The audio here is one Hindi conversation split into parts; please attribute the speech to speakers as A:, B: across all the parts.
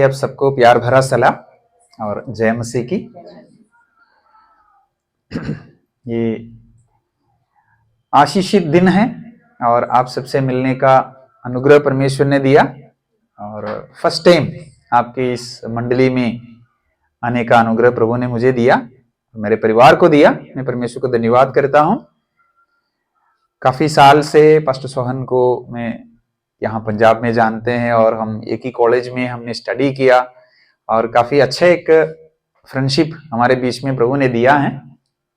A: आप सबको प्यार भरा सलाम और जय मसीह की। ये आशीषित दिन है और आप सबसे मिलने का अनुग्रह परमेश्वर ने दिया और फर्स्ट टाइम आपकी इस मंडली में आने का अनुग्रह प्रभु ने मुझे दिया, मेरे परिवार को दिया। मैं परमेश्वर को धन्यवाद करता हूँ। काफी साल से पास्टर सोहन को मैं यहाँ पंजाब में जानते हैं और हम एक ही कॉलेज में हमने स्टडी किया और काफी अच्छा एक फ्रेंडशिप हमारे बीच में प्रभु ने दिया है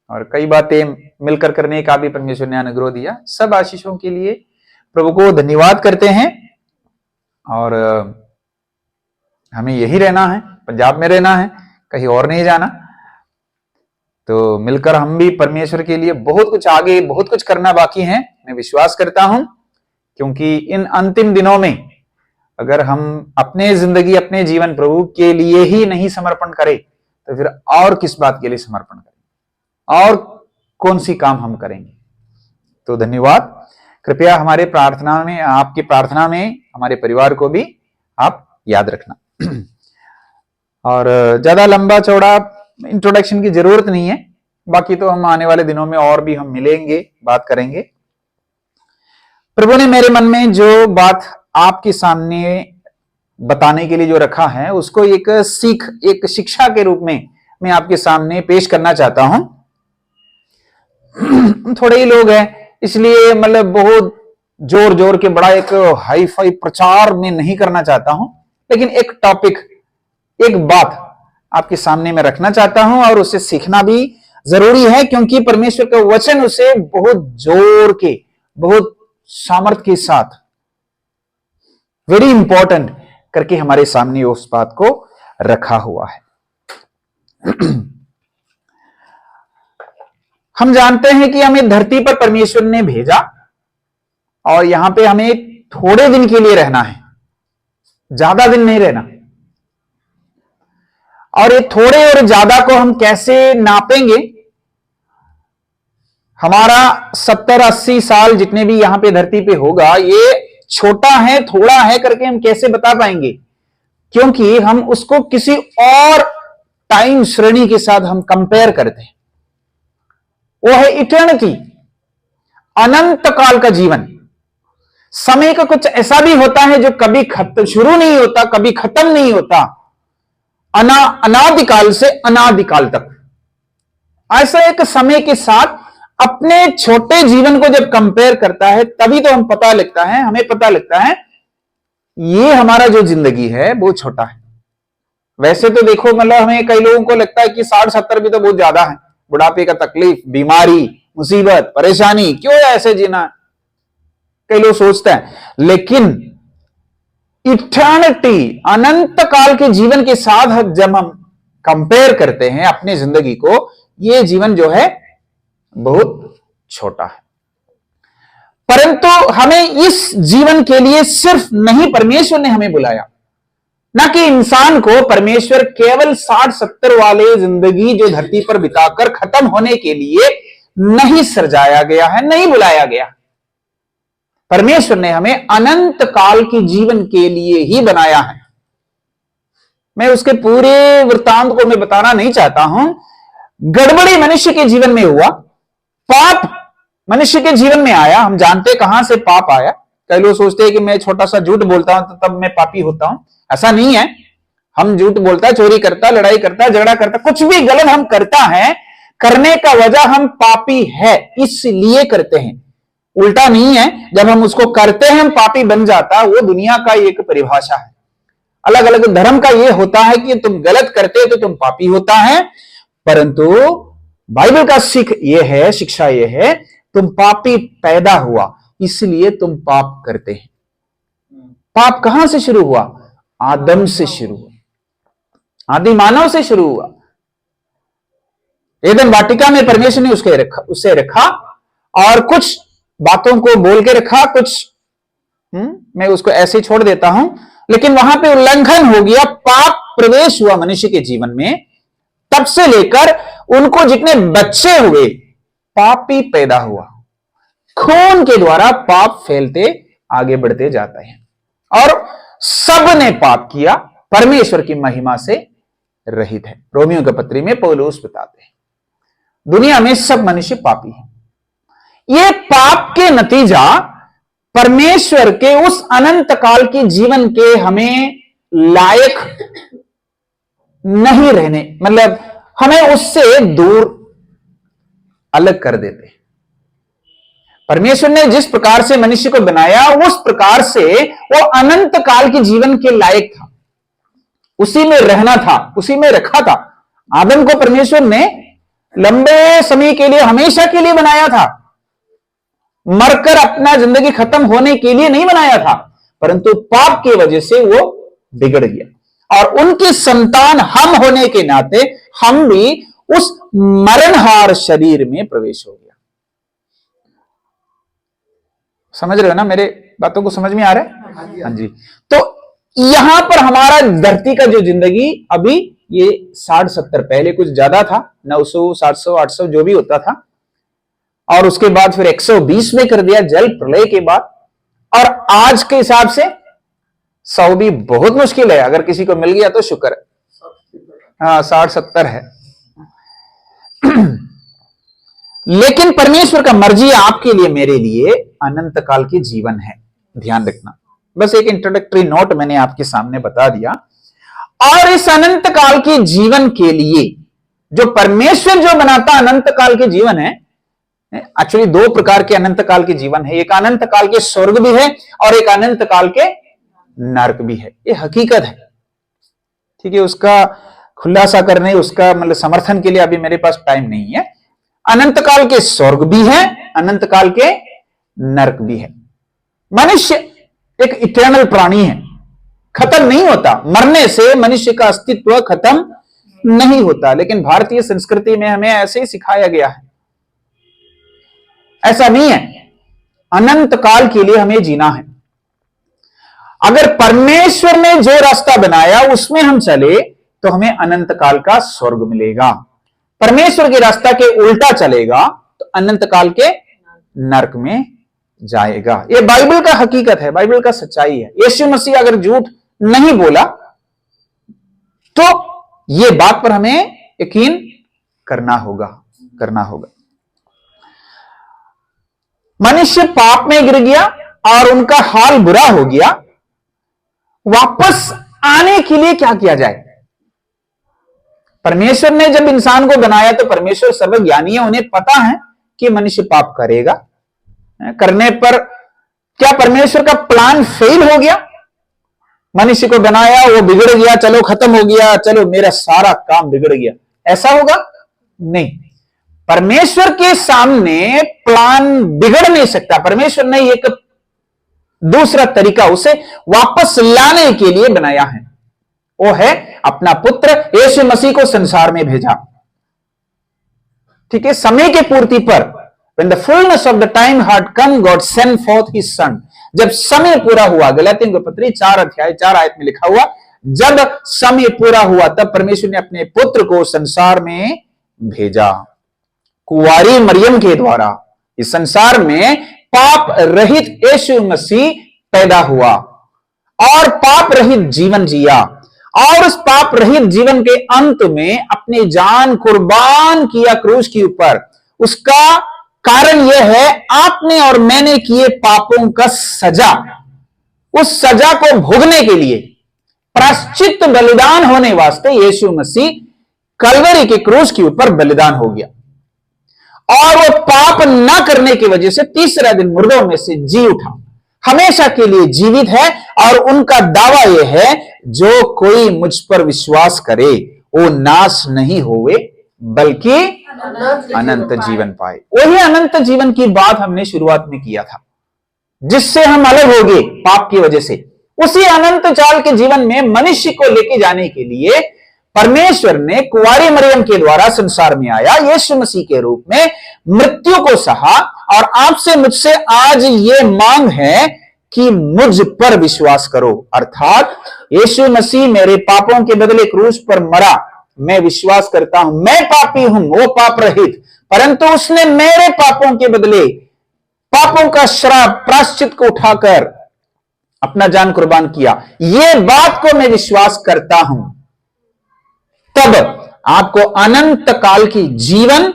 A: और कई बातें मिलकर करने का भी परमेश्वर ने अनुग्रह दिया। सब आशीषों के लिए प्रभु को धन्यवाद करते हैं और हमें यही रहना है, पंजाब में रहना है, कहीं और नहीं जाना। तो मिलकर हम भी परमेश्वर के लिए बहुत कुछ आगे बहुत कुछ करना बाकी है, मैं विश्वास करता हूं, क्योंकि इन अंतिम दिनों में अगर हम अपने जिंदगी अपने जीवन प्रभु के लिए ही नहीं समर्पण करें तो फिर और किस बात के लिए समर्पण करें और कौन सी काम हम करेंगे। तो धन्यवाद। कृपया हमारे प्रार्थना में, आपकी प्रार्थना में हमारे परिवार को भी आप याद रखना। और ज्यादा लंबा चौड़ा इंट्रोडक्शन की जरूरत नहीं है, बाकी तो हम आने वाले दिनों में और भी हम मिलेंगे, बात करेंगे। प्रभु ने मेरे मन में जो बात आपके सामने बताने के लिए जो रखा है उसको एक सीख, एक शिक्षा के रूप में मैं आपके सामने पेश करना चाहता हूं। थोड़े ही लोग हैं इसलिए मतलब बहुत जोर जोर के बड़ा एक हाई फाई प्रचार में नहीं करना चाहता हूं, लेकिन एक टॉपिक, एक बात आपके सामने में रखना चाहता हूं और उसे सीखना भी जरूरी है, क्योंकि परमेश्वर का वचन उसे बहुत जोर के, बहुत सामर्थ्य के साथ, वेरी इंपॉर्टेंट करके हमारे सामने उस बात को रखा हुआ है। हम जानते हैं कि हमें धरती पर परमेश्वर ने भेजा और यहां पे हमें थोड़े दिन के लिए रहना है, ज्यादा दिन नहीं रहना। और ये थोड़े और ज्यादा को हम कैसे नापेंगे? हमारा 70-80 साल जितने भी यहां पे धरती पे होगा, ये छोटा है, थोड़ा है करके हम कैसे बता पाएंगे? क्योंकि हम उसको किसी और टाइम श्रेणी के साथ हम कंपेयर करते हैं। वो है इटर्निटी, अनंत काल का जीवन। समय का कुछ ऐसा भी होता है जो कभी खत्म, शुरू नहीं होता, कभी खत्म नहीं होता, अनादिकाल से अनादिकाल तक। ऐसा एक समय के साथ अपने छोटे जीवन को जब कंपेयर करता है तभी तो हम पता लगता है, हमें पता लगता है ये हमारा जो जिंदगी है वो छोटा है। वैसे तो देखो, मतलब हमें कई लोगों को लगता है कि 60-70 भी तो बहुत ज्यादा है, बुढ़ापे का तकलीफ, बीमारी, मुसीबत, परेशानी, क्यों ऐसे जीना, कई लोग सोचते हैं। लेकिन इटर्निटी, अनंत काल के जीवन के साथ जब हम कंपेयर करते हैं अपनी जिंदगी को, ये जीवन जो है बहुत छोटा है। परंतु हमें इस जीवन के लिए सिर्फ नहीं परमेश्वर ने हमें बुलाया, ना कि इंसान को परमेश्वर केवल 60-70 वाले जिंदगी जो धरती पर बिताकर खत्म होने के लिए नहीं सृजाया गया है, नहीं बुलाया गया। परमेश्वर ने हमें अनंत काल के जीवन के लिए ही बनाया है। मैं उसके पूरे वृत्तांत को मैं बताना नहीं चाहता हूं। गड़बड़ी मनुष्य के जीवन में हुआ, पाप मनुष्य के जीवन में आया। हम जानते कहां से पाप आया। कई लोग सोचते हैं कि मैं छोटा सा झूठ बोलता हूं तो तब मैं पापी होता हूं। ऐसा नहीं है। हम झूठ बोलता, चोरी करता, लड़ाई करता, झगड़ा करता, कुछ भी गलत हम करता है, करने का वजह हम पापी है इसलिए करते हैं, उल्टा नहीं है। जब हम उसको करते हैं हम पापी बन जाता, वो दुनिया का एक परिभाषा है। अलग अलग धर्म का ये होता है कि तुम गलत करते तो तुम पापी होता है, परंतु बाइबल का सीख ये है, शिक्षा ये है, तुम पापी पैदा हुआ इसलिए तुम पाप करते हैं। पाप कहां से शुरू हुआ? आदम से शुरू हुआ, आदि मानव से शुरू हुआ। एदन वाटिका में परमेश्वर ने उसे रखा और कुछ बातों को बोल के रखा, कुछ मैं उसको ऐसे ही छोड़ देता हूं, लेकिन वहां पे उल्लंघन हो गया, पाप प्रवेश हुआ मनुष्य के जीवन में। तब से लेकर उनको जितने बच्चे हुए, पापी पैदा हुआ। खून के द्वारा पाप फैलते आगे बढ़ते जाता है और सब ने पाप किया परमेश्वर की महिमा से रहित है। रोमियो के पत्री में पौलुस बताते हैं दुनिया में सब मनुष्य पापी हैं। ये पाप के नतीजा परमेश्वर के उस अनंत काल के जीवन के हमें लायक नहीं रहने, मतलब हमें उससे दूर अलग कर देते। परमेश्वर ने जिस प्रकार से मनुष्य को बनाया उस प्रकार से वो अनंत काल के जीवन के लायक था, उसी में रहना था, उसी में रखा था। आदम को परमेश्वर ने लंबे समय के लिए, हमेशा के लिए बनाया था, मरकर अपना जिंदगी खत्म होने के लिए नहीं बनाया था, परंतु पाप की वजह से वो बिगड़ गया और उनकी संतान हम होने के नाते हम भी उस मरणहार शरीर में प्रवेश हो गया। समझ रहे हो ना, मेरे बातों को समझ में आ रहा है? हाँ जी। तो यहां पर हमारा धरती का जो जिंदगी अभी ये 60-70, पहले कुछ ज्यादा था, 900, 700, 800 जो भी होता था, और उसके बाद फिर 120 में कर दिया जल प्रलय के बाद, और आज के हिसाब से 100 भी बहुत मुश्किल है। अगर किसी को मिल गया तो शुक्र है। हाँ, 60-70 है। लेकिन परमेश्वर का मर्जी आपके लिए, मेरे लिए अनंत काल की जीवन है। ध्यान रखना, बस एक इंट्रोडक्टरी नोट मैंने आपके सामने बता दिया। और इस अनंत काल के जीवन के लिए जो परमेश्वर जो बनाता अनंत काल के जीवन है, एक्चुअली 2 प्रकार के अनंत काल के जीवन है। एक अनंत काल के स्वर्ग भी है और एक अनंत काल के नरक भी है। ये हकीकत है, ठीक है। उसका खुलासा करने, उसका मतलब समर्थन के लिए अभी मेरे पास टाइम नहीं है। अनंत काल के स्वर्ग भी है, अनंत काल के नरक भी है। मनुष्य एक इटर्नल प्राणी है, खत्म नहीं होता। मरने से मनुष्य का अस्तित्व खत्म नहीं होता। लेकिन भारतीय संस्कृति में हमें ऐसे ही सिखाया गया है, ऐसा नहीं है। अनंत काल के लिए हमें जीना है। अगर परमेश्वर ने जो रास्ता बनाया उसमें हम चले तो हमें अनंत काल का स्वर्ग मिलेगा। परमेश्वर के रास्ता के उल्टा चलेगा तो अनंत काल के नरक में जाएगा। यह बाइबल का हकीकत है, बाइबल का सच्चाई है। यीशु मसीह अगर झूठ नहीं बोला तो यह बात पर हमें यकीन करना होगा। मनुष्य पाप में गिर गया और उनका हाल बुरा हो गया। वापस आने के लिए क्या किया जाए? परमेश्वर ने जब इंसान को बनाया तो परमेश्वर सर्वज्ञानी है, उन्हें पता है कि मनुष्य पाप करेगा। करने पर क्या परमेश्वर का प्लान फेल हो गया? मनुष्य को बनाया, वो बिगड़ गया, चलो खत्म हो गया, चलो मेरा सारा काम बिगड़ गया, ऐसा होगा? नहीं। परमेश्वर के सामने प्लान बिगड़ नहीं सकता। परमेश्वर ने एक दूसरा तरीका उसे वापस लाने के लिए बनाया है, वो है अपना पुत्र यीशु मसीह को संसार में भेजा। ठीक है, समय के पूर्ति पर when the fullness of the time had come, God sent forth his son। जब समय पूरा हुआ, गलातियों की पत्री 4 में लिखा हुआ, जब समय पूरा हुआ तब परमेश्वर ने अपने पुत्र को संसार में भेजा। कुंवारी मरियम के द्वारा इस संसार में पाप रहित यीशु मसीह पैदा हुआ और पाप रहित जीवन जिया, और उस पाप रहित जीवन के अंत में अपनी जान कुर्बान किया क्रूस के ऊपर। उसका कारण यह है, आपने और मैंने किए पापों का सजा, उस सजा को भोगने के लिए प्रायश्चित बलिदान होने वास्ते यीशु मसीह कलवरी के क्रूस के ऊपर बलिदान हो गया। और वो पाप न करने की वजह से तीसरा दिन मुर्दों में से जी उठा, हमेशा के लिए जीवित है। और उनका दावा यह है, जो कोई मुझ पर विश्वास करे वो नाश नहीं होवे बल्कि अनंत जीवन पाए। वही अनंत जीवन की बात हमने शुरुआत में किया था, जिससे हम अलग हो गए पाप की वजह से। उसी अनंत चाल के जीवन में मनुष्य को लेके जाने के लिए परमेश्वर ने कुंवारी मरियम के द्वारा संसार में आया, यीशु मसीह के रूप में मृत्यु को सहा। और आपसे मुझसे आज ये मांग है कि मुझ पर विश्वास करो, अर्थात यीशु मसीह मेरे पापों के बदले क्रूस पर मरा। मैं विश्वास करता हूं, मैं पापी हूं, वो पाप रहित, परंतु उसने मेरे पापों के बदले पापों का श्राप प्रायश्चित को उठाकर अपना जान कुर्बान किया, ये बात को मैं विश्वास करता हूं, तब आपको अनंत काल की जीवन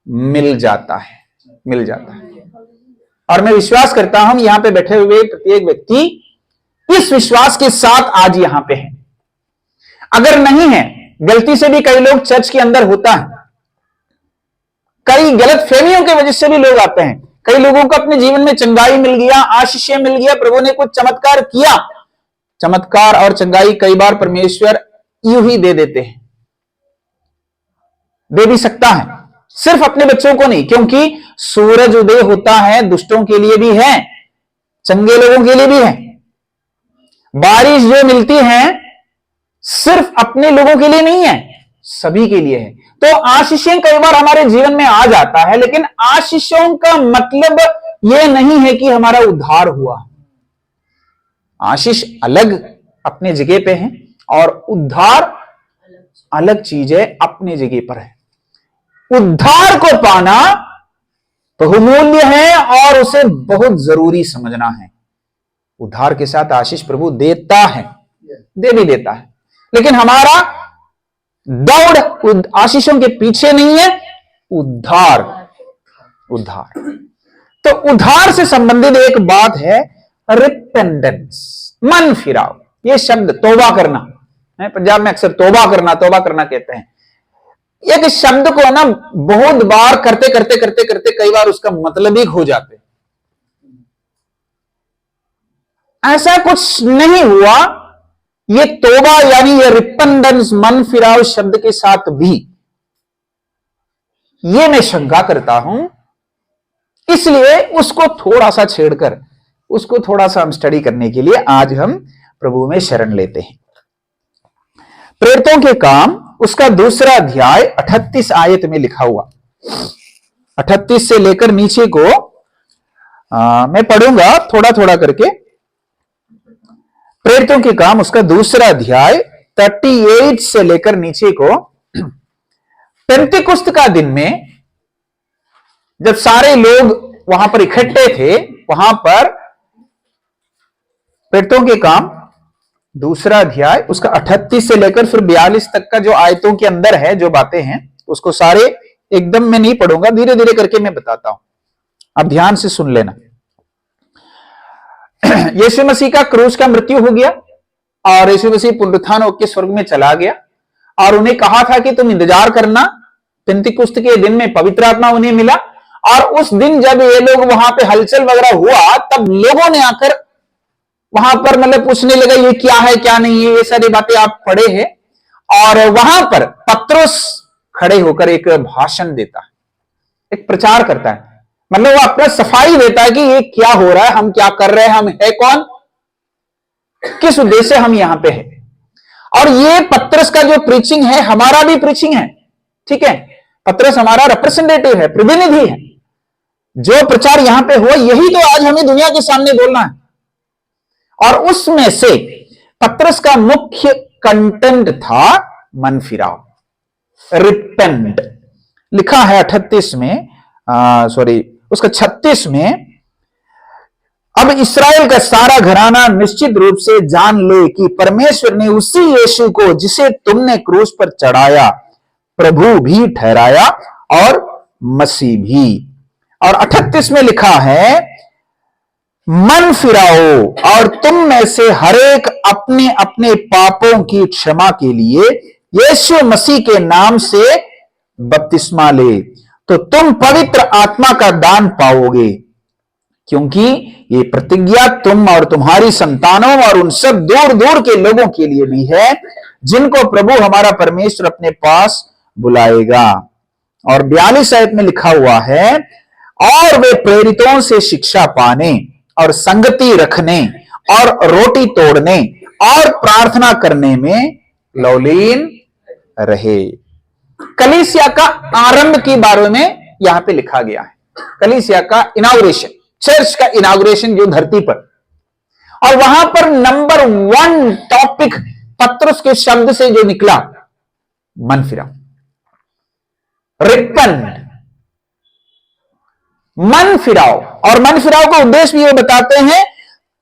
A: मिल जाता है, मिल जाता है। और मैं विश्वास करता हूं यहां पे बैठे हुए प्रत्येक व्यक्ति इस विश्वास के साथ आज यहां पे है। अगर नहीं है, गलती से भी कई लोग चर्च के अंदर होता है, कई गलत फहमियों की वजह से भी लोग आते हैं, कई लोगों को अपने जीवन में चंगाई मिल गया, आशीषें मिल गया, प्रभु ने कुछ चमत्कार किया। चमत्कार और चंगाई कई बार परमेश्वर यूं ही दे देते हैं, दे भी सकता है, सिर्फ अपने बच्चों को नहीं, क्योंकि सूरज उदय होता है दुष्टों के लिए भी है, चंगे लोगों के लिए भी है। बारिश जो मिलती है सिर्फ अपने लोगों के लिए नहीं है, सभी के लिए है। तो आशीषें कई बार हमारे जीवन में आ जाता है, लेकिन आशीषों का मतलब यह नहीं है कि हमारा उद्धार हुआ। आशीष अलग अपने जगह पे है और उद्धार अलग चीज है, अपने जगह पर है। उद्धार को पाना बहुमूल्य है और उसे बहुत जरूरी समझना है। उद्धार के साथ आशीष प्रभु देता है, दे भी देता है, लेकिन हमारा दौड़ आशीषों के पीछे नहीं है, उद्धार। उद्धार तो उद्धार से संबंधित एक बात है रिपेंडेंस, मन फिराव। ये शब्द तौबा करना है, पंजाब में अक्सर तौबा करना कहते हैं। एक शब्द को ना बहुत बार करते करते करते करते कई बार उसका मतलब ही खो जाते। ऐसा कुछ नहीं हुआ। ये तौबा यानी ये रिपेंडेंस, मन फिराव शब्द के साथ भी ये मैं शंका करता हूं, इसलिए उसको थोड़ा सा छेड़कर उसको थोड़ा सा हम स्टडी करने के लिए आज हम प्रभु में शरण लेते हैं। प्रेरितों के काम उसका दूसरा अध्याय 38 आयत में लिखा हुआ, 38 से लेकर नीचे को मैं पढ़ूंगा थोड़ा थोड़ा करके। प्रेरितों के काम उसका दूसरा अध्याय 38 से लेकर नीचे को। पेंतिकुस्त का दिन में जब सारे लोग वहां पर इकट्ठे थे, वहां पर प्रेरितों के काम दूसरा अध्याय उसका 38 से लेकर फिर 42 तक का जो आयतों के अंदर है, जो बातें हैं, उसको सारे एकदम मैं नहीं पढ़ूंगा, धीरे धीरे करके मैं बताता हूं, अब ध्यान से सुन लेना। यीशु मसीह का क्रूस का मृत्यु हो गया और यीशु मसीह पुनरुत्थान होकर स्वर्ग में चला गया, और उन्हें कहा था कि तुम इंतजार करना, पेंतिकुस्त के दिन में पवित्र आत्मा उन्हें मिला। और उस दिन जब ये लोग वहां पे हलचल वगैरह हुआ, तब लोगों ने आकर वहां पर मतलब पूछने लगा ये क्या है क्या नहीं है, ये सारी बातें आप पढ़े हैं। और वहां पर पत्रुस खड़े होकर एक भाषण देता है, एक प्रचार करता है, मतलब वो अपना सफाई देता है कि ये क्या हो रहा है, हम क्या कर रहे हैं, हम है कौन, किस उद्देश्य से हम यहां पे है। और ये पत्रस का जो प्रीचिंग है हमारा भी प्रीचिंग है, ठीक है। पत्रस हमारा रिप्रेजेंटेटिव है, प्रतिनिधि है। जो प्रचार यहां पे हो यही तो आज हमें दुनिया के सामने बोलना है। और उसमें से पत्रस का मुख्य कंटेंट था मन फिराव, रिपेंट। लिखा है 38 में, उसका 36 में, अब इस्राएल का सारा घराना निश्चित रूप से जान ले कि परमेश्वर ने उसी यीशु को जिसे तुमने क्रूस पर चढ़ाया प्रभु भी ठहराया और मसीह भी। और 38 में लिखा है मन फिराओ और तुम में से हरेक अपने अपने पापों की क्षमा के लिए यीशु मसीह के नाम से बपतिस्मा ले, तो तुम पवित्र आत्मा का दान पाओगे, क्योंकि ये प्रतिज्ञा तुम और तुम्हारी संतानों और उन सब दूर दूर के लोगों के लिए भी है जिनको प्रभु हमारा परमेश्वर अपने पास बुलाएगा। और 42 आयत में लिखा हुआ है, और वे प्रेरितों से शिक्षा पाने और संगति रखने और रोटी तोड़ने और प्रार्थना करने में लौलीन रहे। कलीसिया का आरंभ के बारे में यहां पे लिखा गया है, कलीसिया का इनॉग्रेशन, चर्च का इनॉग्रेशन जो धरती पर। और वहां पर नंबर 1 टॉपिक पत्रस के शब्द से जो निकला, मन फिराओ, रिपेंट, मन फिराओ। और मन फिराओ का उद्देश्य भी वो बताते हैं,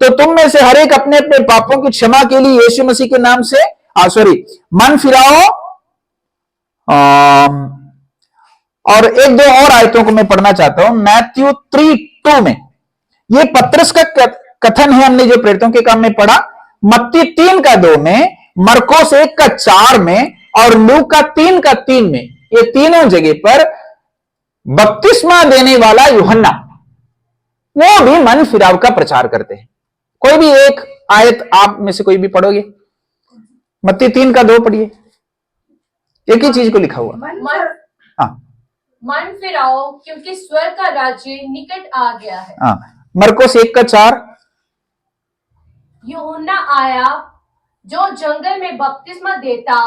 A: तो तुम में से हर एक अपने अपने पापों की क्षमा के लिए यीशु मसीह के नाम से मन फिराओ। और एक दो और आयतों को मैं पढ़ना चाहता हूं। मैथ्यू 3:2 में ये पत्रस का कथन है, हमने जो प्रेरितों के काम में पढ़ा। मत्ती 3:2 में, मरकोस 1:4 में और लूका 3:3 में, ये तीनों जगह पर बपतिस्मा देने वाला यूहन्ना वो भी मन फिराव का प्रचार करते हैं। कोई भी एक आयत आप में से कोई भी पढ़ोगे? मत्ती 3:2 पढ़िए, एक ही चीज को लिखा हुआ। हाँ,
B: मन फिराओ क्योंकि स्वर्ग का राज्य निकट आ गया है।
A: हाँ, मरकोस 1:4,
B: यूहन्ना आया जो जंगल में बपतिस्मा देता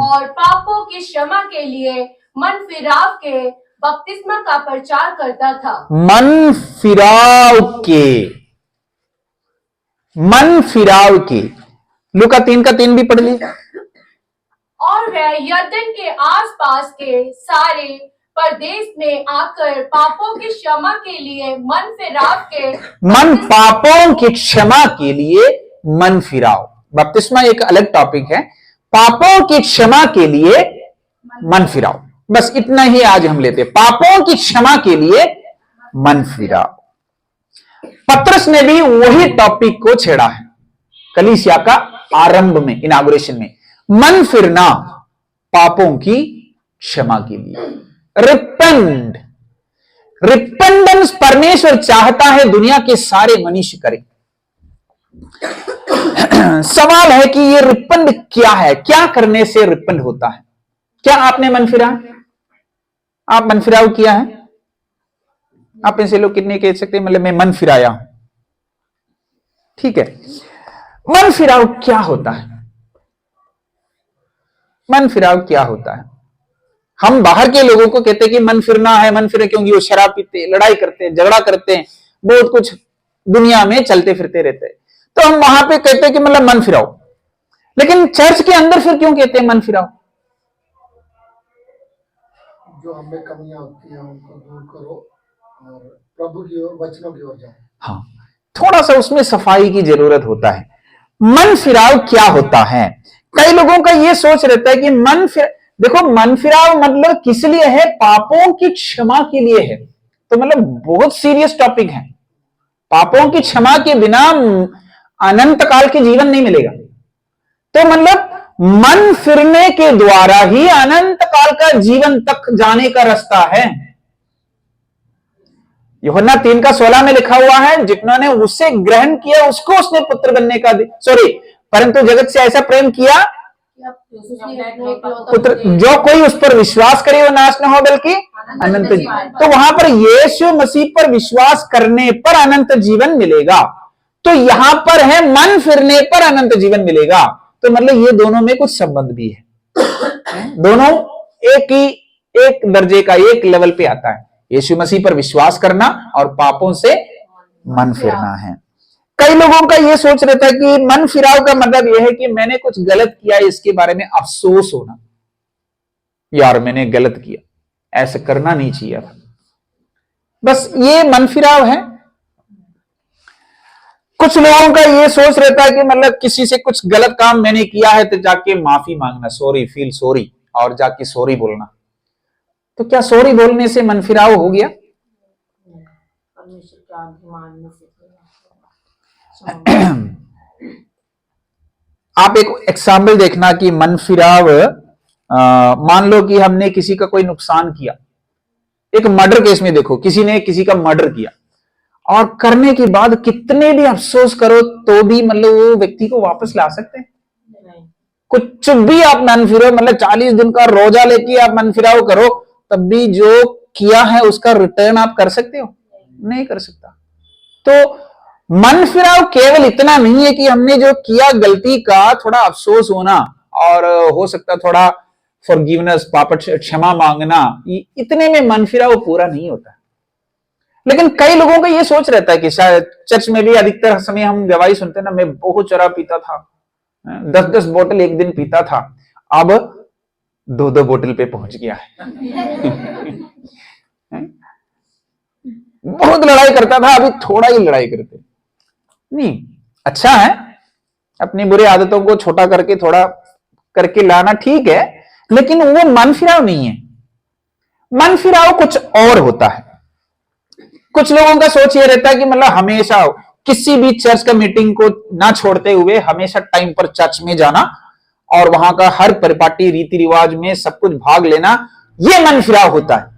B: और पापों की क्षमा के लिए मन फिराव के बपतिस्मा का प्रचार करता था।
A: मन फिराव के लूका 3:3 भी पढ़ लीजिए।
B: और वह यरदन के आसपास के सारे प्रदेश में आकर पापों की क्षमा के लिए
A: पापों की क्षमा के लिए मन फिराव। बपतिस्मा एक अलग टॉपिक है, पापों की क्षमा के लिए मन फिराव। बस इतना ही आज हम लेते हैं, पापों की क्षमा के लिए मन फिराव। पत्रस ने भी वही टॉपिक को छेड़ा है कलीसिया का आरंभ में, इनागुरेशन में। मन फिरना पापों की क्षमा के लिए, रिपेंडेंस परमेश्वर चाहता है दुनिया के सारे मनुष्य करें। सवाल है कि ये रिपेंड क्या है, क्या करने से रिपेंड होता है? क्या आपने मन फिरा? आप मन फिराव किया है? आप इनसे लोग कितने कह सकते हैं मतलब मैं मन फिराया हूं? ठीक है, मन फिराव क्या होता है? मन फिराव क्या होता है? हम बाहर के लोगों को कहते हैं कि मन फिरना है, मन फिरे, क्योंकि वो शराब पीते, लड़ाई करते हैं, झगड़ा करते हैं, बहुत कुछ दुनिया में चलते फिरते रहते हैं, तो हम वहां पे कहते हैं कि मतलब मन फिराओ। लेकिन चर्च के अंदर फिर क्यों कहते हैं मन फिराओ?
C: जो हमें कमियां होती हैं उनको दूर करो और प्रभु की ओर, वचनों की ओर जाओ।
A: हाँ, थोड़ा सा उसमें सफाई की जरूरत होता है। मन फिराव क्या होता है? कई लोगों का यह सोच रहता है कि देखो, मन फिराव मतलब किस लिए है? पापों की क्षमा के लिए है। तो मतलब बहुत सीरियस टॉपिक है। पापों की क्षमा के बिना अनंत काल के जीवन नहीं मिलेगा। तो मतलब मन फिरने के द्वारा ही अनंत काल का जीवन तक जाने का रास्ता है। यूहन्ना 3:16 में लिखा हुआ है, जिन्होंने उससे ग्रहण किया उसको उसने पुत्र बनने का परंतु जगत से ऐसा प्रेम किया पुत्र, जो कोई उस पर विश्वास करे वो नाश न हो बल्कि अनंत जीवन। तो वहां पर यीशु मसीह पर विश्वास करने पर अनंत जीवन मिलेगा। तो यहां पर है मन फिरने पर अनंत जीवन मिलेगा। तो मतलब ये दोनों में कुछ संबंध भी है। दोनों एक दर्जे का, एक लेवल पे आता है। यीशु मसीह पर विश्वास करना और पापों से मन फिरना है। कई लोगों का यह सोच रहता है कि मन फिराव का मतलब यह है कि मैंने कुछ गलत किया है, इसके बारे में अफसोस होना, यार मैंने गलत किया, ऐसा करना नहीं चाहिए। बस ये मन फिराव है। कुछ लोगों का यह सोच रहता है कि मतलब किसी से कुछ गलत काम मैंने किया है तो जाके माफी मांगना, सॉरी, फील सॉरी, और जाके सॉरी बोलना। तो क्या सॉरी बोलने से मन फिराव हो गया? आप एक एग्जाम्पल देखना कि मन फिराव, मान लो कि हमने किसी का कोई नुकसान किया। एक मर्डर केस में देखो, किसी ने किसी का मर्डर किया और करने के बाद कितने भी अफसोस करो तो भी मतलब वो व्यक्ति को वापस ला सकते हैं? कुछ भी आप मन फिरो, मतलब 40 दिन का रोजा लेके आप मन फिराव करो, तब भी जो किया है उसका रिटर्न आप कर सकते हो? नहीं कर सकता। तो मन फिराव केवल इतना नहीं है कि हमने जो किया गलती का थोड़ा अफसोस होना और हो सकता थोड़ा फॉरगिवनेस, पाप क्षमा मांगना, इतने में मन फिराव पूरा नहीं होता। लेकिन कई लोगों का ये सोच रहता है कि शायद चर्च में भी अधिकतर समय हम गवाही सुनते हैं ना, मैं बहुत शराब पीता था, 10-10 बोतल एक दिन पीता था, अब 2-2 बोतल पे पहुंच गया है। बहुत लड़ाई करता था, अभी थोड़ा ही लड़ाई करते नहीं। अच्छा है, अपनी बुरी आदतों को छोटा करके थोड़ा करके लाना ठीक है, लेकिन वो मन फिराव नहीं है। मन फिराव कुछ और होता है। कुछ लोगों का सोच ये रहता है कि मतलब हमेशा किसी भी चर्च का मीटिंग को ना छोड़ते हुए हमेशा टाइम पर चर्च में जाना और वहां का हर परिपाटी रीति रिवाज में सब कुछ भाग लेना, ये मन फिराव होता है।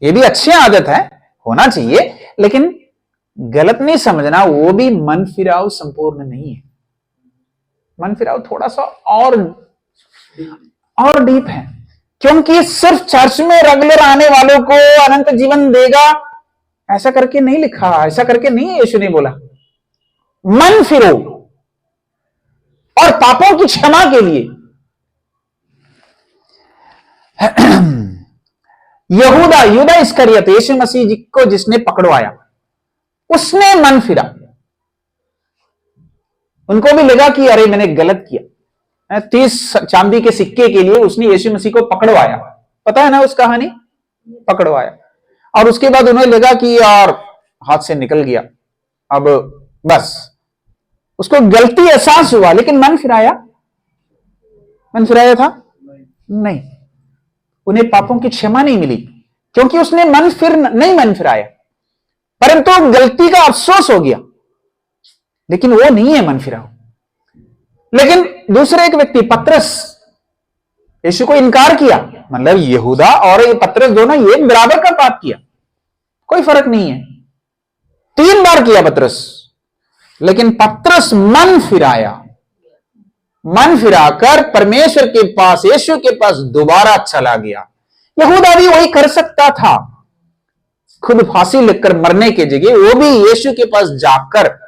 A: ये भी अच्छी आदत है, होना चाहिए, लेकिन गलत नहीं समझना, वो भी मन फिराव संपूर्ण नहीं है। मन फिराव थोड़ा सा और डीप है, क्योंकि सिर्फ चर्च में रेगुलर आने वालों को अनंत जीवन देगा ऐसा करके नहीं लिखा, ऐसा करके नहीं यीशु ने बोला। मन फिरो और पापों की क्षमा के लिए। यहूदा इस्करियत, यीशु मसीह जी को जिसने पकड़वाया, उसने मन फिरा। उनको भी लगा कि अरे मैंने गलत किया। 30 चांदी के सिक्के के लिए उसने यीशु मसीह को पकड़वाया, पता है ना उस कहानी, पकड़वाया। और उसके बाद उन्हें लगा कि यार हाथ से निकल गया, अब बस उसको गलती एहसास हुआ, लेकिन मन फिराया था नहीं। उन्हें पापों की क्षमा नहीं मिली क्योंकि उसने मन फिराया, परंतु गलती का अफसोस हो गया, लेकिन वो नहीं है मन फिराओ। लेकिन दूसरे एक व्यक्ति पतरस, यीशु को इनकार किया, मतलब यहूदा और ये पतरस दोनों एक बराबर का पाप किया, कोई फर्क नहीं है। 3 बार किया पतरस, लेकिन पतरस मन फिराकर परमेश्वर के पास, यीशु के पास दोबारा चला गया। यहूदा भी वही कर सकता था, खुद फांसी लगकर मरने की जगह वो भी यीशु के पास जाकर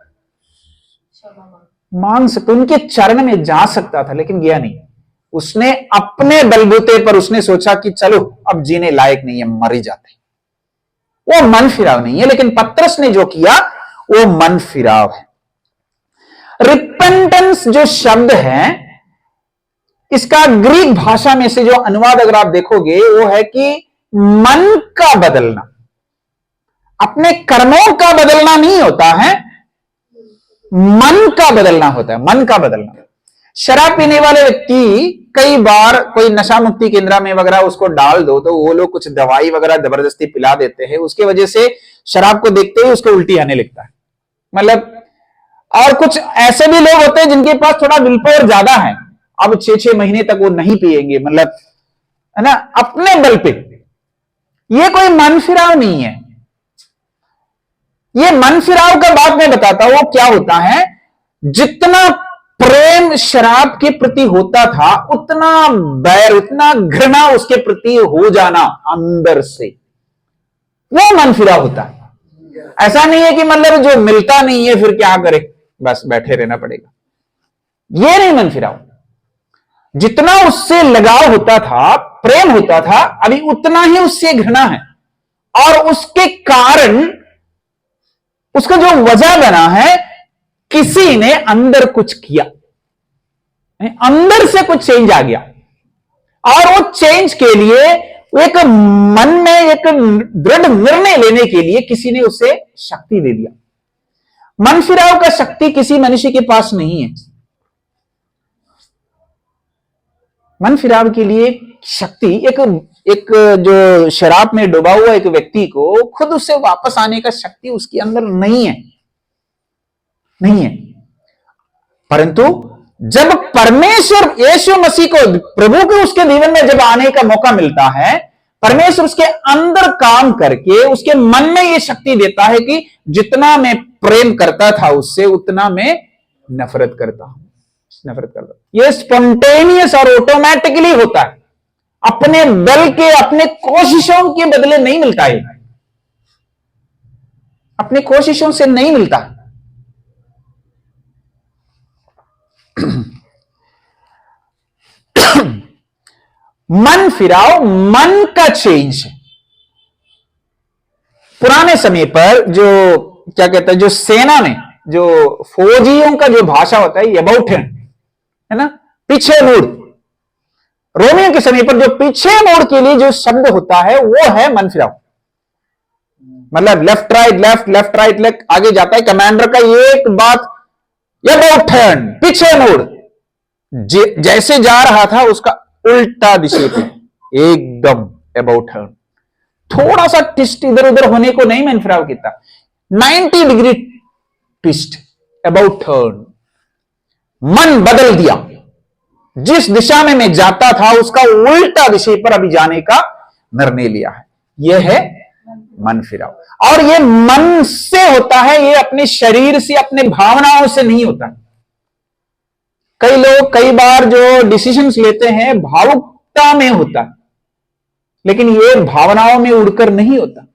A: मांग सकता, उनके चरण में जा सकता था, लेकिन गया नहीं। उसने अपने बलबूते पर उसने सोचा कि चलो अब जीने लायक नहीं है, मर ही जाते। वो मन फिराव नहीं है, लेकिन पतरस ने जो किया वो मन फिराव है। रिपेंटेंस जो शब्द है, इसका ग्रीक भाषा में से जो अनुवाद अगर आप देखोगे वो है कि मन का बदलना। अपने कर्मों का बदलना नहीं होता है, मन का बदलना होता है, मन का बदलना। शराब पीने वाले व्यक्ति कई बार कोई नशा मुक्ति केंद्र में वगैरह उसको डाल दो तो वो लोग कुछ दवाई वगैरह जबरदस्ती पिला देते हैं, उसके वजह से शराब को देखते ही उसको उल्टी आने लगता है। मतलब और कुछ ऐसे भी लोग होते हैं जिनके पास थोड़ा विल पावर ज्यादा है, अब 6-6 महीने तक वो नहीं पिएंगे, मतलब है ना, अपने बल पे। ये कोई मन फिराव नहीं है। ये मन फिराव का बात मैं बताता हूं, वो क्या होता है, जितना प्रेम शराब के प्रति होता था उतना बैर, उतना घृणा उसके प्रति हो जाना अंदर से, वो मन फिराव होता है। ऐसा नहीं है कि मतलब जो मिलता नहीं है फिर क्या करे, बस बैठे रहना पड़ेगा, ये नहीं मन फिराव। जितना उससे लगाव होता था, प्रेम होता था, अभी उतना ही उससे घृणा है, और उसके कारण उसका जो वजह बना है, किसी ने अंदर कुछ किया, अंदर से कुछ चेंज आ गया, और वो चेंज के लिए एक मन में एक दृढ़ निर्णय लेने के लिए किसी ने उसे शक्ति दे दिया। मन फिराव का शक्ति किसी मनुष्य के पास नहीं है। मन फिराव के लिए शक्ति एक जो शराब में डूबा हुआ एक व्यक्ति को खुद उससे वापस आने का शक्ति उसके अंदर नहीं है। परंतु जब परमेश्वर यीशु मसीह को, प्रभु को उसके जीवन में जब आने का मौका मिलता है, परमेश्वर उसके अंदर काम करके उसके मन में यह शक्ति देता है कि जितना मैं प्रेम करता था उससे उतना मैं नफरत करता। यह स्पॉन्टेनियस और ऑटोमेटिकली होता है, अपने बल के, अपने कोशिशों के बदले नहीं मिलता है, अपने कोशिशों से नहीं मिलता। मन फिराओ मन का चेंज है। पुराने समय पर जो क्या कहते हैं, जो सेना में जो फौजियों का जो भाषा होता है, अबाउट है ना, पीछे मुड़। रोमियो के समय पर जो पीछे मोड़ के लिए जो शब्द होता है वो है मन फिराओ, मतलब left right left, left right left, आगे जाता है। कमांडर का एक बात अबाउट टर्न, पीछे मुड़, जैसे जा रहा था उसका उल्टा दिशा पे, एकदम अबाउट टर्न, थोड़ा सा ट्विस्ट इधर उधर होने को नहीं मन फिराव किया, 90 डिग्री ट्विस्ट, अबाउट टर्न, मन बदल दिया, जिस दिशा में मैं जाता था उसका उल्टा दिशा पर अभी जाने का निर्णय लिया है। यह है मन फिराव, और यह मन से होता है, यह अपने शरीर से, अपने भावनाओं से नहीं होता। कई लोग कई बार जो डिसीजंस लेते हैं भावुकता में होता है, लेकिन यह भावनाओं में उड़कर नहीं होता।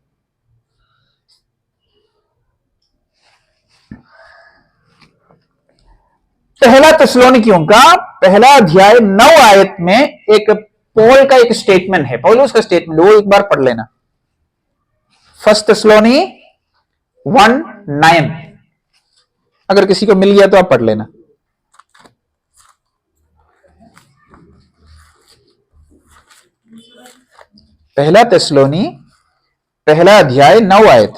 A: पहला थिस्सलुनीकियों का पहला अध्याय 9 आयत में एक पौल का एक स्टेटमेंट है, पौलुस का स्टेटमेंट, वो एक बार पढ़ लेना। फर्स्ट थिस्सलुनी 1:9, अगर किसी को मिल गया तो आप पढ़ लेना। पहला थिस्सलुनी पहला अध्याय 9 आयत।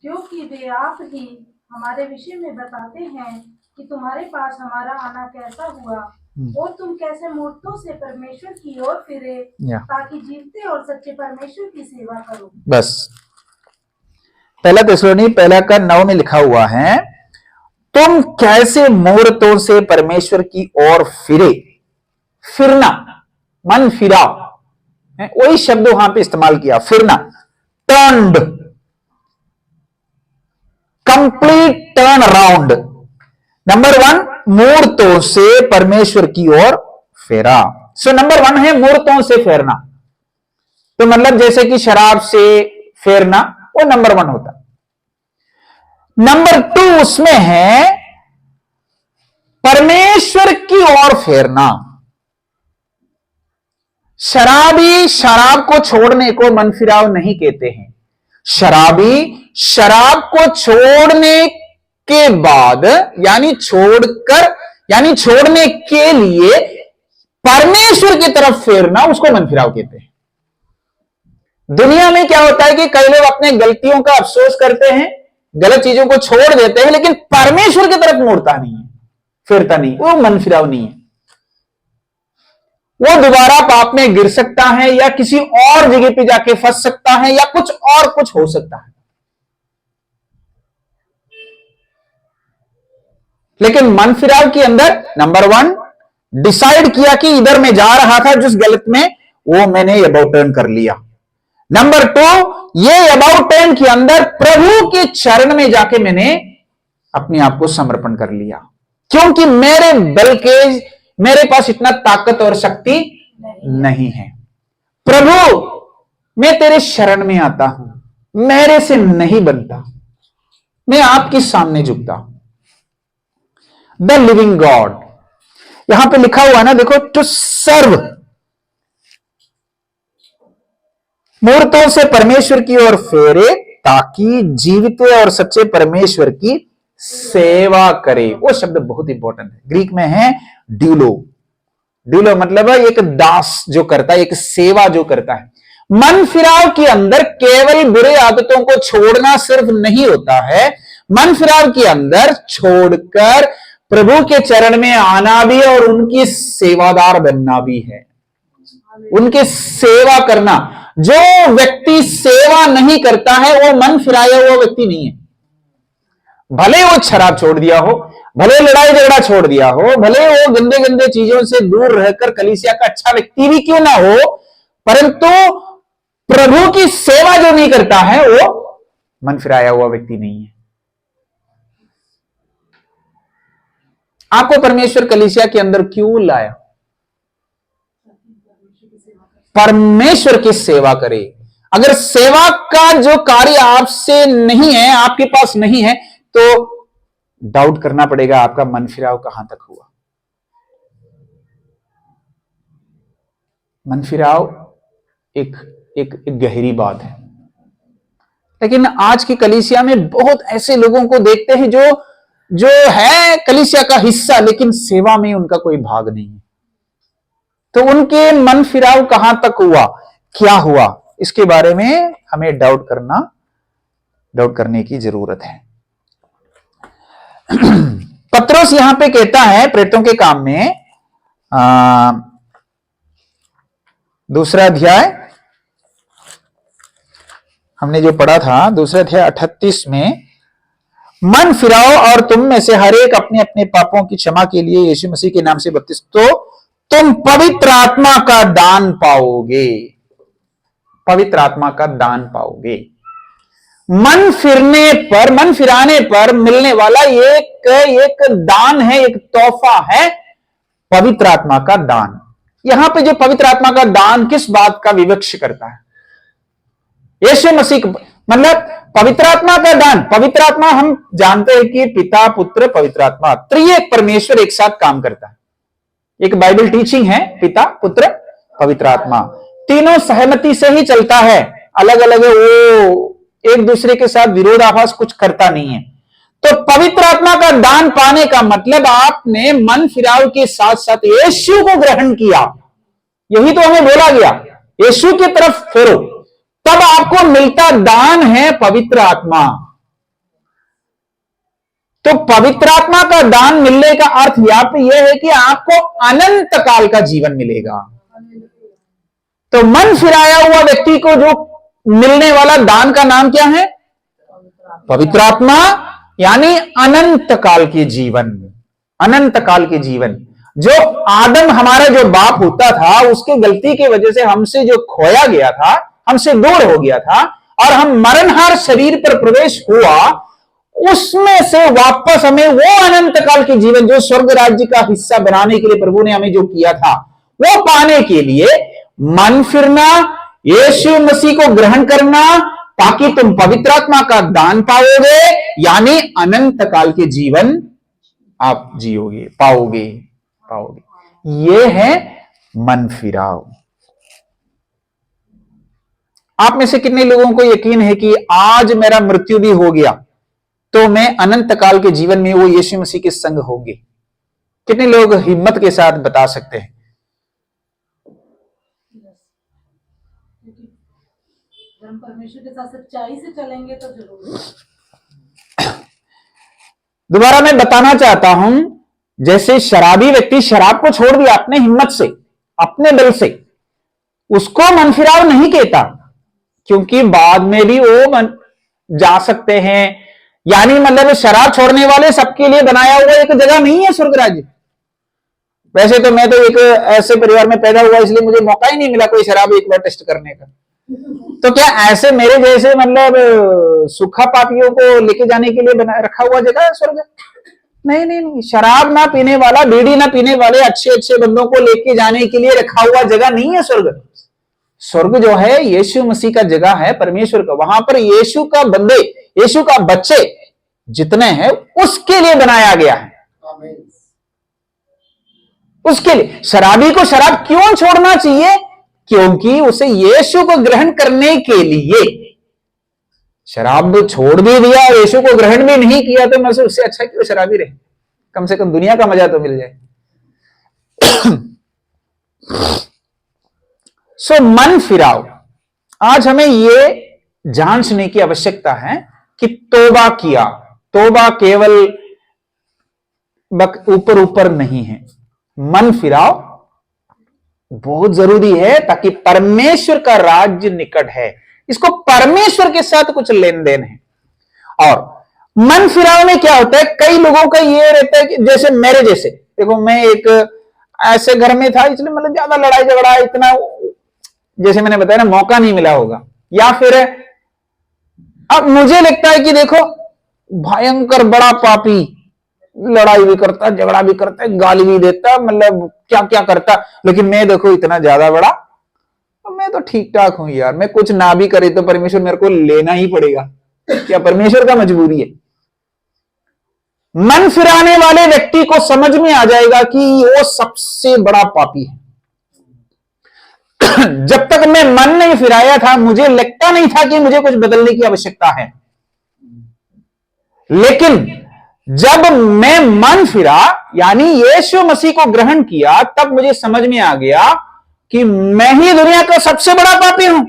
D: क्योंकि वे आप ही हमारे विषय में बताते हैं कि तुम्हारे पास हमारा आना कैसा हुआ और तुम कैसे मूर्तों से परमेश्वर की ओर फिरे ताकि जीवते और सच्चे परमेश्वर की सेवा करो।
A: बस पहला थिस्सलुनी पहला का 9 में लिखा हुआ है, तुम कैसे मूर्तों से परमेश्वर की ओर फिरे, फिरना, मन फिरा, वही शब्द वहां पे इस्तेमाल किया, फिरना, turned, complete turn around. Number 1, मूर्तों से परमेश्वर की ओर फेरा। सो नंबर 1 है मूर्तों से फेरना, तो मतलब जैसे कि शराब से फेरना, वो नंबर 1 होता। नंबर 2 उसमें है परमेश्वर की ओर फेरना। शराबी शराब को छोड़ने को मन फिराव नहीं कहते हैं। शराबी शराब को छोड़ने के बाद यानी छोड़ने के लिए परमेश्वर की तरफ फेरना, उसको मन फिराव कहते हैं। दुनिया में क्या होता है कि कई लोग अपने गलतियों का अफसोस करते हैं, गलत चीजों को छोड़ देते हैं, लेकिन परमेश्वर की तरफ मुड़ता नहीं है, फिरता नहीं, वो मन फिराव नहीं है। वो दोबारा पाप में गिर सकता है या किसी और जगह पे जाके फंस सकता है या कुछ हो सकता है, लेकिन मन फिराव के अंदर नंबर 1 डिसाइड किया कि इधर मैं जा रहा था जिस गलत में, वो मैंने अबाउट टर्न कर लिया। नंबर 2, ये अबाउट टर्न के अंदर प्रभु के चरण में जाके मैंने अपने आप को समर्पण कर लिया, क्योंकि मेरे बल के मेरे पास इतना ताकत और शक्ति नहीं है। प्रभु मैं तेरे शरण में आता हूं, मेरे से नहीं बनता, मैं आपके सामने झुकता हूं। द लिविंग गॉड, यहां पे लिखा हुआ ना, देखो, टू सर्व, मूर्तों से परमेश्वर की ओर फेरे ताकि जीवित और सच्चे परमेश्वर की सेवा करे। वो शब्द बहुत इंपॉर्टेंट है, ग्रीक में है ड्यूलो। ड्यूलो मतलब है एक दास जो करता है, एक सेवा जो करता है। मन फिराव के अंदर केवल बुरे आदतों को छोड़ना सिर्फ नहीं होता है, मन फिराव के अंदर छोड़कर प्रभु के चरण में आना भी और उनकी सेवादार बनना भी है, उनके सेवा करना। जो व्यक्ति सेवा नहीं करता है वो मन फिराया हुआ व्यक्ति नहीं है। भले वो शराब छोड़ दिया हो, भले लड़ाई झगड़ा छोड़ दिया हो, भले वो गंदे गंदे चीजों से दूर रहकर कलीसिया का अच्छा व्यक्ति भी क्यों ना हो, परंतु प्रभु की सेवा जो नहीं करता है वो मन फिराया हुआ व्यक्ति नहीं है। आपको परमेश्वर कलीसिया के अंदर क्यों लाया? परमेश्वर की सेवा करे। अगर सेवा का जो कार्य आपसे नहीं है, आपके पास नहीं है, तो डाउट करना पड़ेगा आपका मन फिराव कहां तक हुआ। मन फिराव एक गहरी बात है, लेकिन आज की कलीसिया में बहुत ऐसे लोगों को देखते हैं जो है कलीसिया का हिस्सा, लेकिन सेवा में उनका कोई भाग नहीं है। तो उनके मन फिराव कहां तक हुआ, क्या हुआ, इसके बारे में हमें डाउट करने की जरूरत है। पत्रोस यहां पे कहता है प्रेरितों के काम में दूसरा अध्याय हमने जो पढ़ा था, दूसरा अध्याय 38 में, मन फिराओ और तुम में से हर एक अपने अपने पापों की क्षमा के लिए यीशु मसीह के नाम से बपतिस्मा, तो तुम पवित्र आत्मा का दान पाओगे। पवित्र आत्मा का दान पाओगे। मन फिराने पर मिलने वाला एक दान है, एक तोहफा है, पवित्र आत्मा का दान। यहां पे जो पवित्र आत्मा का दान किस बात का विवक्ष करता है? यीशु मसीह, मतलब पवित्र आत्मा का दान। पवित्र आत्मा हम जानते हैं कि पिता, पुत्र, पवित्र आत्मा, त्रिएक परमेश्वर एक साथ काम करता है। एक बाइबल टीचिंग है, पिता, पुत्र, पवित्र आत्मा, तीनों सहमति से ही चलता है। अलग अलग वो एक दूसरे के साथ विरोधाभास कुछ करता नहीं है। तो पवित्र आत्मा का दान पाने का मतलब आपने मन फिराव के साथ साथ यीशु को ग्रहण किया। यही तो हमें बोला गया, यीशु की तरफ फिरो, तब आपको मिलता दान है पवित्र आत्मा। तो पवित्र आत्मा का दान मिलने का अर्थ यहां पे यह है कि आपको अनंत काल का जीवन मिलेगा। तो मन फिराया हुआ व्यक्ति को जो मिलने वाला दान का नाम क्या है? पवित्र आत्मा, यानी अनंत काल के जीवन। अनंत काल के जीवन। जो आदम हमारा जो बाप होता था, उसकी गलती की वजह से हमसे जो खोया गया था, हमसे दूर हो गया था और हम मरणहार शरीर पर प्रवेश हुआ, उसमें से वापस हमें वो अनंत काल के जीवन जो स्वर्ग राज्य का हिस्सा बनाने के लिए प्रभु ने हमें जो किया था, वो पाने के लिए मन फिरना, यीशु मसीह को ग्रहण करना, ताकि तुम पवित्र आत्मा का दान पाओगे, यानी अनंत काल के जीवन आप जियोगे, पाओगे। ये है मन फिराव। आप में से कितने लोगों को यकीन है कि आज मेरा मृत्यु भी हो गया तो मैं अनंत काल के जीवन में वो यीशु मसीह के संग होंगे? कितने लोग हिम्मत के साथ बता सकते हैं?
D: हम परमेश्वर के साथ सच्चाई से चलेंगे तो जरूर।
A: दोबारा मैं बताना चाहता हूं, जैसे शराबी व्यक्ति शराब को छोड़ दिया अपने हिम्मत से, अपने बल से, उसको मन फिराव नहीं कहता, क्योंकि बाद में भी वो जा सकते हैं। यानी मतलब शराब छोड़ने वाले सबके लिए बनाया हुआ एक जगह नहीं है स्वर्ग राज्य। वैसे तो मैं तो एक ऐसे परिवार में पैदा हुआ, इसलिए मुझे मौका ही नहीं मिला कोई शराब एक बार टेस्ट करने का। तो क्या ऐसे मेरे जैसे मतलब सूखा पापियों को लेके जाने के लिए बना रखा हुआ जगह है स्वर्ग? नहीं। शराब ना पीने वाला, बीड़ी ना पीने वाले अच्छे अच्छे बंदों को लेके जाने के लिए रखा हुआ जगह नहीं है स्वर्ग। स्वर्ग जो है यीशु मसीह का जगह है, परमेश्वर का। वहां पर यीशु का बंदे, यीशु का बच्चे जितने हैं उसके लिए बनाया गया है। उसके लिए शराबी को शराब क्यों छोड़ना चाहिए? क्योंकि उसे यीशु को ग्रहण करने के लिए, शराब छोड़ भी दिया और यीशु को ग्रहण भी नहीं किया, तो मैं उससे अच्छा क्यों शराबी रहे? कम से कम दुनिया का मजा तो मिल जाए। सो मन फिराव, आज हमें ये जांचने की आवश्यकता है कि तौबा किया। तौबा केवल ऊपर ऊपर नहीं है, मन फिराव बहुत जरूरी है, ताकि परमेश्वर का राज्य निकट है। इसको परमेश्वर के साथ कुछ लेन देन है। और मन फिराव में क्या होता है, कई लोगों का ये रहता है कि जैसे मेरे जैसे, देखो मैं एक ऐसे घर में था, इसलिए मतलब ज्यादा लड़ाई झगड़ा इतना, जैसे मैंने बताया ना, मौका नहीं मिला होगा। या फिर अब मुझे लगता है कि देखो भयंकर बड़ा पापी, लड़ाई भी करता, झगड़ा भी करता, गाली भी देता, मतलब क्या क्या करता, लेकिन मैं देखो इतना ज्यादा बड़ा, मैं तो ठीक ठाक हूं यार, मैं कुछ ना भी करे तो परमेश्वर मेरे को लेना ही पड़ेगा, क्या परमेश्वर का मजबूरी है? मन फिराने वाले व्यक्ति को समझ में आ जाएगा कि वो सबसे बड़ा पापी है। जब तक मैं मन नहीं फिराया था, मुझे लगता नहीं था कि मुझे कुछ बदलने की आवश्यकता है। लेकिन जब मैं मन फिरा, यानी यीशु मसीह को ग्रहण किया, तब मुझे समझ में आ गया कि मैं ही दुनिया का सबसे बड़ा पापी हूं।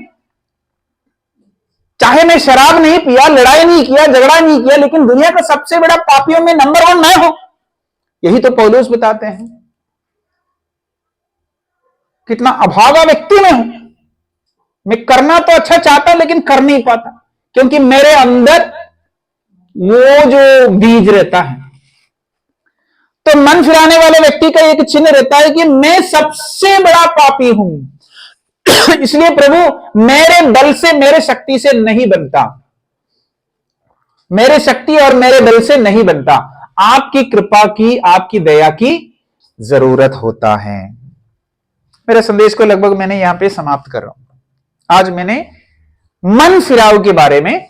A: चाहे मैं शराब नहीं पिया, लड़ाई नहीं किया, झगड़ा नहीं किया, लेकिन दुनिया का सबसे बड़ा पापियों में नंबर 1 मैं हूं। यही तो पौलुस बताते हैं। कितना अभागा व्यक्ति मैं हूं। मैं करना तो अच्छा चाहता लेकिन कर नहीं पाता, क्योंकि मेरे अंदर वो जो बीज रहता है। तो मन फिराने वाले व्यक्ति का एक चिन्ह रहता है कि मैं सबसे बड़ा पापी हूं। इसलिए प्रभु मेरे बल से, मेरे शक्ति से नहीं बनता, मेरे शक्ति और मेरे बल से नहीं बनता, आपकी कृपा की, आपकी दया की जरूरत होता है। मेरे संदेश को लगभग मैंने यहां पे समाप्त कर रहा हूं। आज मैंने मन फिराव के बारे में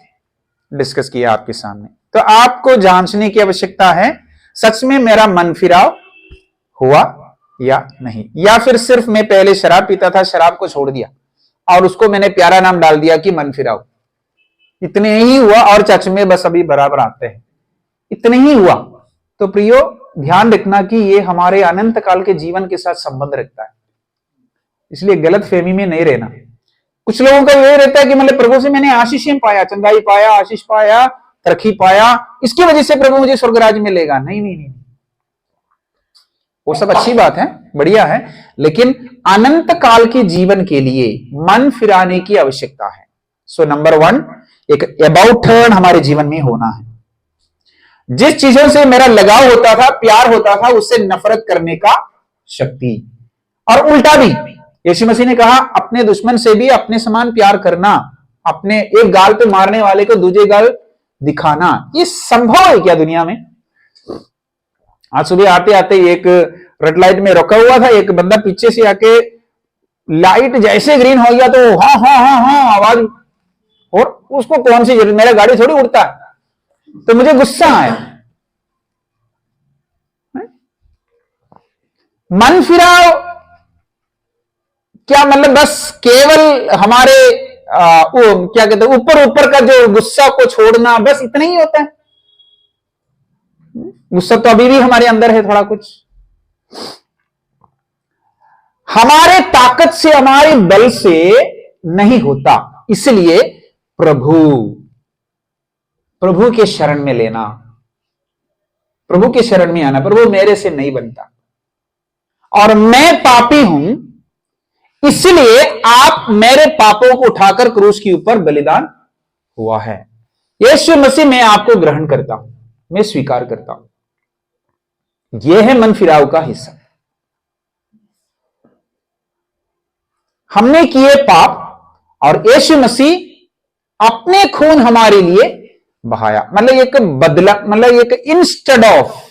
A: डिस्कस किया आपके सामने। तो आपको जांचने की आवश्यकता है, सच में मेरा मन फिराव हुआ या नहीं, या फिर सिर्फ मैं पहले शराब पीता था, शराब को छोड़ दिया और उसको मैंने प्यारा नाम डाल दिया कि मन फिराव। इतने ही हुआ और चचमे बस अभी बराबर आते हैं, इतने ही हुआ। तो प्रियो ध्यान रखना कि ये हमारे अनंत काल के जीवन के साथ संबंध रखता है, इसलिए गलत फहमी में नहीं रहना। कुछ लोगों का यही रहता है कि मतलब प्रभु से मैंने आशीषें पाया, चंगाई पाया, आशीष पाया, तरक्की पाया, इसकी वजह से प्रभु मुझे स्वर्गराज में लेगा। नहीं नहीं नहीं, वो सब अच्छी बात है, बढ़िया है, लेकिन अनंत काल के जीवन के लिए मन फिराने की आवश्यकता है। सो नंबर 1, एक अबाउट टर्न हमारे जीवन में होना है। जिस चीजों से मेरा लगाव होता था, प्यार होता था, उससे नफरत करने का शक्ति। और उल्टा भी, यीशु मसीह ने कहा अपने दुश्मन से भी अपने समान प्यार करना, अपने एक गाल पे मारने वाले को दूसरे गाल दिखाना। ये संभव है क्या दुनिया में? आज सुबह आते आते एक रेड लाइट में रुका हुआ था, एक बंदा पीछे से आके लाइट जैसे ग्रीन हो गया तो हाँ हाँ हाँ हाँ आवाज, और उसको कौन सी जरूरत, मेरा गाड़ी थोड़ी उड़ता है। तो मुझे गुस्सा आया। मन फिराव क्या मतलब बस केवल हमारे क्या कहते हैं ऊपर ऊपर का जो गुस्सा को छोड़ना, बस इतना ही होता है? गुस्सा तो अभी भी हमारे अंदर है थोड़ा कुछ। हमारे ताकत से, हमारे बल से नहीं होता, इसलिए प्रभु के शरण में लेना, प्रभु के शरण में आना। प्रभु मेरे से नहीं बनता और मैं पापी हूं, इसलिए आप मेरे पापों को उठाकर क्रूस के ऊपर बलिदान हुआ है। यीशु मसीह मैं आपको ग्रहण करता हूं, मैं स्वीकार करता हूं। यह है मन फिराव का हिस्सा। हमने किए पाप और यीशु मसीह अपने खून हमारे लिए बहाया। मतलब एक बदला, मतलब एक इंस्टेड ऑफ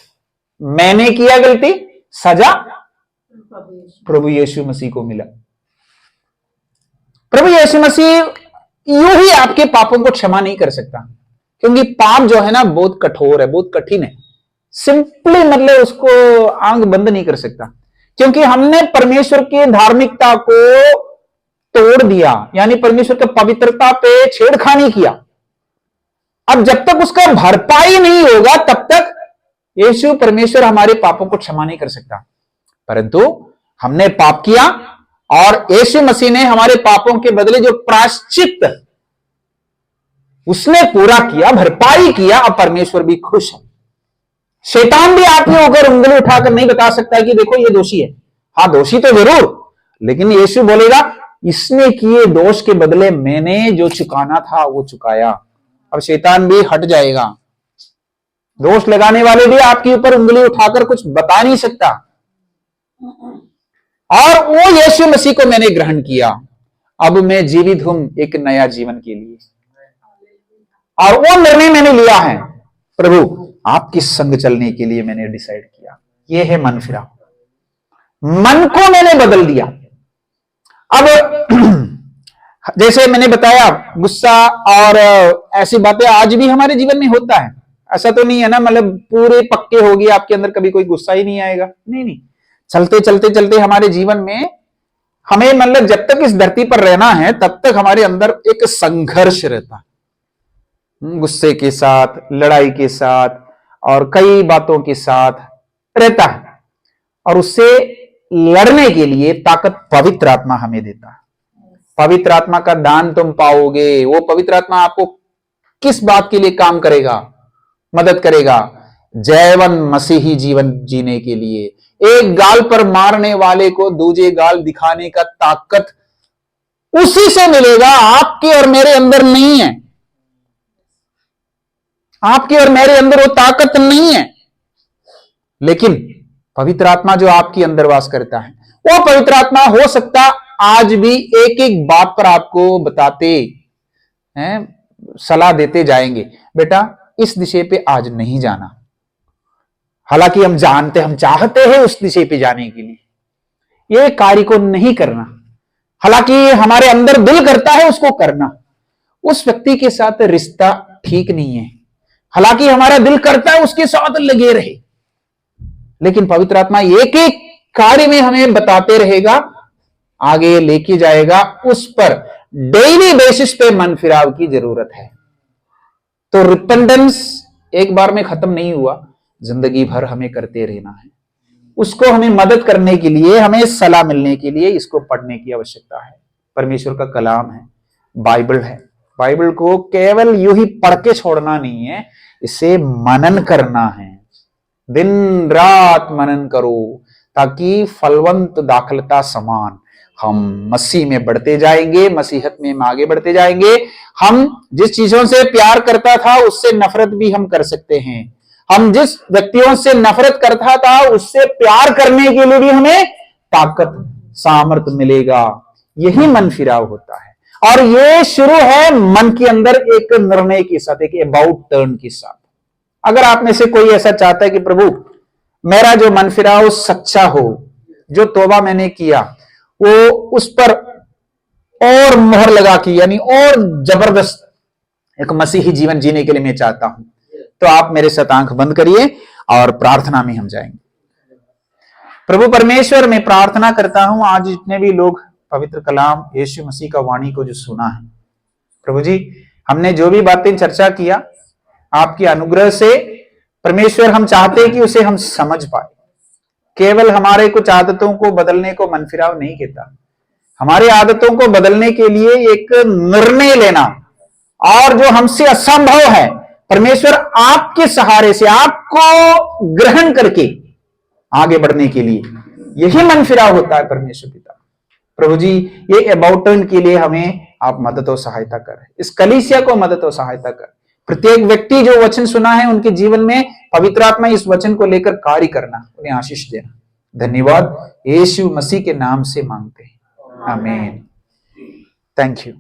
A: मैंने किया गलती, सजा प्रभु यीशु मसीह को मिला। प्रभु यीशु मसीह यूं ही आपके पापों को क्षमा नहीं कर सकता, क्योंकि पाप जो है ना बहुत कठोर है, बहुत कठिन है। सिंपली मतलब उसको आंख बंद नहीं कर सकता, क्योंकि हमने परमेश्वर की धार्मिकता को तोड़ दिया, यानी परमेश्वर की पवित्रता पे छेड़खानी किया। अब जब तक उसका भरपाई नहीं होगा तब तक यीशु परमेश्वर हमारे पापों को क्षमा नहीं कर सकता। परंतु हमने पाप किया और यीशु मसीह ने हमारे पापों के बदले जो प्रायश्चित उसने पूरा किया, भरपाई किया, अब परमेश्वर भी खुश है। शैतान भी आपके ऊपर उंगली उठाकर नहीं बता सकता कि देखो ये दोषी है। हाँ दोषी तो जरूर, लेकिन यीशु बोलेगा इसने किए दोष के बदले मैंने जो चुकाना था वो चुकाया। अब शैतान भी हट जाएगा। दोष लगाने वाले भी आपके ऊपर उंगली उठाकर कुछ बता नहीं सकता। और वो यीशु मसीह को मैंने ग्रहण किया, अब मैं जीवित हूं एक नया जीवन के लिए। और वो निर्णय मैंने लिया है, प्रभु आपके संग चलने के लिए मैंने डिसाइड किया। ये है मन फिराव। मन को मैंने बदल दिया। अब जैसे मैंने बताया गुस्सा और ऐसी बातें आज भी हमारे जीवन में होता है। ऐसा तो नहीं है ना मतलब पूरे पक्के हो गए आपके अंदर कभी कोई गुस्सा ही नहीं आएगा, नहीं नहीं। चलते चलते चलते हमारे जीवन में हमें मतलब जब तक इस धरती पर रहना है तब तक हमारे अंदर एक संघर्ष रहता है, गुस्से के साथ, लड़ाई के साथ और कई बातों के साथ रहता है। और उससे लड़ने के लिए ताकत पवित्र आत्मा हमें देता है। पवित्र आत्मा का दान तुम पाओगे। वो पवित्र आत्मा आपको किस बात के लिए काम करेगा, मदद करेगा? जैवन मसीही जीवन जीने के लिए। एक गाल पर मारने वाले को दूजे गाल दिखाने का ताकत उसी से मिलेगा, आपके और मेरे अंदर नहीं है। आपके और मेरे अंदर वो ताकत नहीं है, लेकिन पवित्र आत्मा जो आपके अंदर वास करता है, वो पवित्र आत्मा हो सकता आज भी एक एक बात पर आपको बताते हैं, सलाह देते जाएंगे, बेटा इस दिशा पे आज नहीं जाना। हालांकि हम जानते, हम चाहते हैं उस दिशा पे जाने के लिए, ये कार्य को नहीं करना, हालांकि हमारे अंदर दिल करता है उसको करना। उस व्यक्ति के साथ रिश्ता ठीक नहीं है, हालांकि हमारा दिल करता है उसके साथ लगे रहे, लेकिन पवित्र आत्मा एक एक कार्य में हमें बताते रहेगा, आगे लेके जाएगा। उस पर डेली बेसिस पे मन फिराव की जरूरत है। तो रिपेंडेंस एक बार में खत्म नहीं हुआ, जिंदगी भर हमें करते रहना है। उसको हमें मदद करने के लिए, हमें सलाह मिलने के लिए इसको पढ़ने की आवश्यकता है। परमेश्वर का कलाम है, बाइबल है। बाइबल को केवल यूं ही पढ़ के छोड़ना नहीं है, इसे मनन करना है। दिन रात मनन करो, ताकि फलवंत दाखलता समान हम मसीह में बढ़ते जाएंगे, मसीहत में हम आगे बढ़ते जाएंगे। हम जिस चीजों से प्यार करता था उससे नफरत भी हम कर सकते हैं। हम जिस व्यक्तियों से नफरत करता था उससे प्यार करने के लिए भी हमें ताकत, सामर्थ्य मिलेगा। यही मन फिराव होता है, और ये शुरू है मन के अंदर एक निर्णय के साथ, एक अबाउट टर्न के साथ। अगर आप में से कोई ऐसा चाहता है कि प्रभु मेरा जो मन फिराव सच्चा हो, जो तौबा मैंने किया वो उस पर और मोहर लगा के, यानी और जबरदस्त एक मसीही जीवन जीने के लिए मैं चाहता हूं, तो आप मेरे साथ आंख बंद करिए और प्रार्थना में हम जाएंगे। प्रभु परमेश्वर, मैं प्रार्थना करता हूं आज जितने भी लोग पवित्र कलाम यीशु मसीह का वाणी को जो सुना है, प्रभु जी हमने जो भी बातें चर्चा किया, आपके अनुग्रह से परमेश्वर हम चाहते हैं कि उसे हम समझ पाए। केवल हमारे कुछ आदतों को बदलने को मन फिराव नहीं कहता, हमारी आदतों को बदलने के लिए एक निर्णय लेना, और जो हमसे असंभव है परमेश्वर आपके सहारे से, आपको ग्रहण करके आगे बढ़ने के लिए, यही मन फिराव होता है परमेश्वर पिता। प्रभु जी ये अबाउट टर्न के लिए हमें आप मदद और सहायता करें, इस कलीसिया को मदद और सहायता करें। प्रत्येक व्यक्ति जो वचन सुना है उनके जीवन में पवित्र आत्मा इस वचन को लेकर कार्य करना, उन्हें आशीष देना। धन्यवाद यीशु मसीह के नाम से मांगते हैं, आमीन। Thank you.